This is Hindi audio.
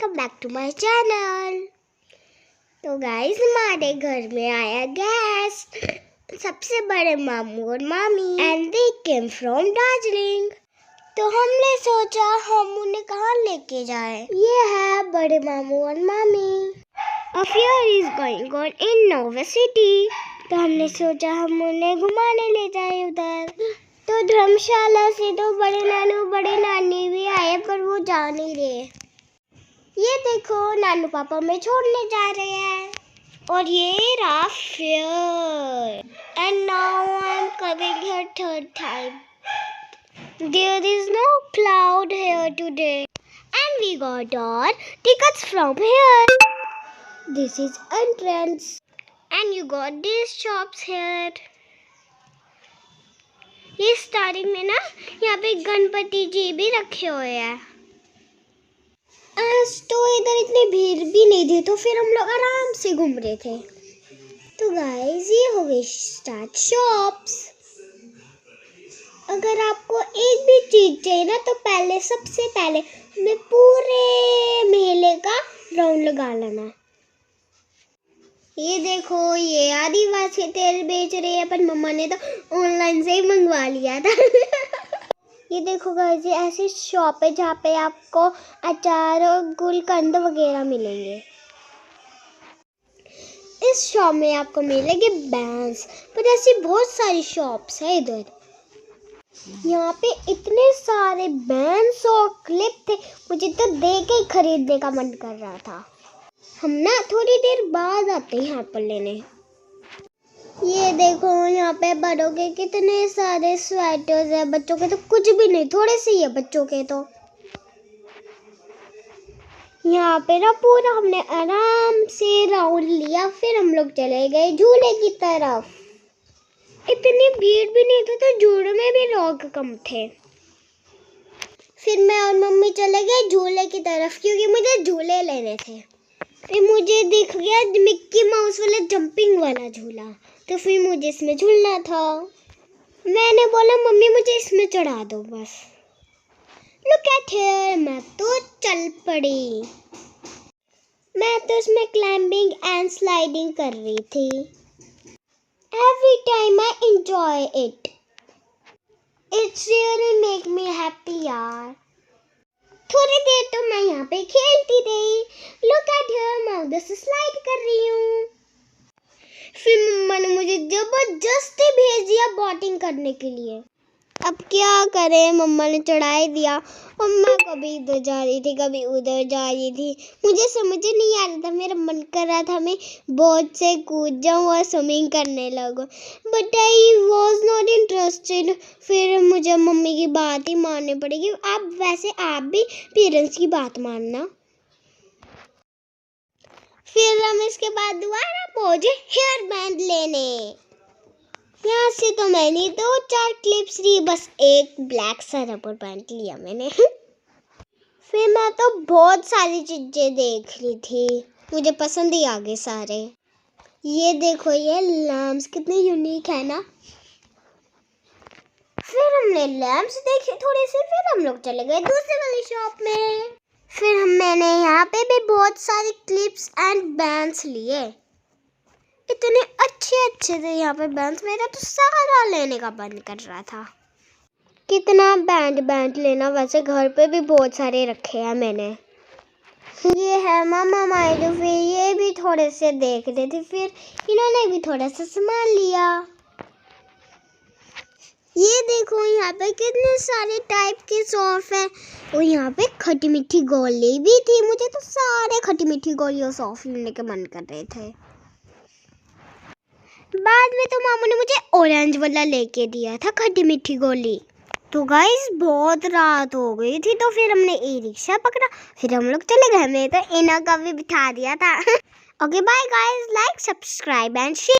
Welcome back to my channel. तो गाइस हमारे घर में आया गेस्ट, सबसे बड़े मामू और मामी, and they came from Darjeeling. तो हमने सोचा हम उन्हें कहाँ लेके जाएं। ये है बड़े मामू और मामी। A fair is going on in Nova City. तो हमने सोचा हम उन्हें घुमाने ले जाए उधर। तो धर्मशाला से तो बड़े नानू बड़े नानी भी आए, पर वो जा नहीं रहे। ये देखो नानू पापा में छोड़ने जा रहे हैं। और ये रहा fair. And now I am coming here third time. There is no cloud here today. And we got our tickets from here. This is entrance. And you got these shops here. ये स्टार्टिंग में ना यहाँ पे गणपति जी भी रखे हुए हैं। आज तो इधर इतनी भीड़ भी नहीं थी, तो फिर हम लोग आराम से घूम रहे थे। तो गाइस ये हो गई स्टार्ट शॉप्स। अगर आपको एक भी चीज चाहिए ना, तो सबसे पहले हमें पूरे मेले का राउंड लगा लेना। ये देखो ये आदिवासी तेल बेच रहे हैं, पर मम्मा ने तो ऑनलाइन से ही मंगवा लिया था। ये देखो गाइस, ये ऐसी शॉप है जहाँ पे आपको अचार और गुलकंद वगैरह मिलेंगे। इस शॉप में आपको मिलेंगे बैंड्स, पर ऐसी बहुत सारी शॉप्स है इधर। यहाँ पे इतने सारे बैंड्स और क्लिप थे, मुझे तो देख के ही खरीदने का मन कर रहा था। हम ना थोड़ी देर बाद आते हैं यहाँ पर लेने। ये देखो यहाँ पे बड़ों के कितने सारे स्वेटर्स हैं, बच्चों के तो कुछ भी नहीं, थोड़े से ही है बच्चों के। तो यहाँ पे ना पूरा हमने आराम से राउंड लिया, फिर हम लोग चले गए झूले की तरफ। इतनी भीड़ भी नहीं थी, तो झूले में भी लोग कम थे। फिर मैं और मम्मी चले गए झूले की तरफ, क्योंकि मुझे झूले लेने थे। फिर मुझे दिख गया मिक्की माउस वाला जंपिंग वाला झूला, तो फिर मुझे इसमें झूलना था। मैंने बोला मम्मी मुझे इसमें चढ़ा दो बस। लुक एट हियर, मैं तो चल पड़ी। मैं तो इसमें क्लाइंबिंग एंड स्लाइडिंग कर रही थी। Every time I enjoy it. It's really make me happy यार। थोड़ी देर तो मैं यहाँ पे खेलती रही। Look at here, मैं उधर से स्लाइड कर रही हूँ। फिर मम्मा ने मुझे जबरदस्ती भेज दिया बोटिंग करने के लिए। अब क्या करें, मम्मा ने चढ़ा ही दिया। मम्मा कभी इधर जा रही थी, कभी उधर जा रही थी। मुझे समझ नहीं आ रहा था, मेरा मन कर रहा था मैं बोट से कूद जाऊँ और स्विमिंग करने लगूँ, but I was not interested. फिर मुझे मम्मी की बात ही माननी पड़ेगी। आप भी पेरेंट्स की बात मानना। फिर हम इसके बाद दोबारा पहुंचे हेयर बैंड लेने। यहाँ से तो मैंने 2-4 क्लिप्स ली, बस एक ब्लैक सा रबर बैंड लिया मैंने। फिर मैं तो बहुत सारी चीजें देख ली थी, मुझे पसंद ही आ गए सारे। ये देखो ये लैम्प्स कितने यूनिक है ना। फिर हमने लैम्प्स देखे थोड़े से, फिर हम लोग चले गए दूसरे वाली शॉप में। फिर मैंने यहाँ पे भी बहुत सारे क्लिप्स एंड बैंड्स लिए। इतने अच्छे थे यहाँ पे बैंड्स, मेरा तो सारा लेने का मन कर रहा था। कितना बैंड लेना, वैसे घर पे भी बहुत सारे रखे हैं मैंने। ये है मामा माइडू, फिर ये भी थोड़े से देख रहे थे, फिर इन्होंने भी थोड़ा सा सामान लिया। ये देखो यहाँ पे कितने सारे टाइप के सॉफ है, और यहाँ पे खट्टी मीठी गोली भी थी। मुझे तो सारे खट्टी मीठी गोली और सॉफ लेने के मन कर रहे थे। बाद में तो मामू ने मुझे ऑरेंज वाला लेके दिया था खट्टी मीठी गोली। तो गाइस बहुत रात हो गई थी, तो फिर हमने ई रिक्शा पकड़ा, फिर हम लोग चले गए। मैं तो इना का भी बिठा दिया था। Okay bye guys, like subscribe and share.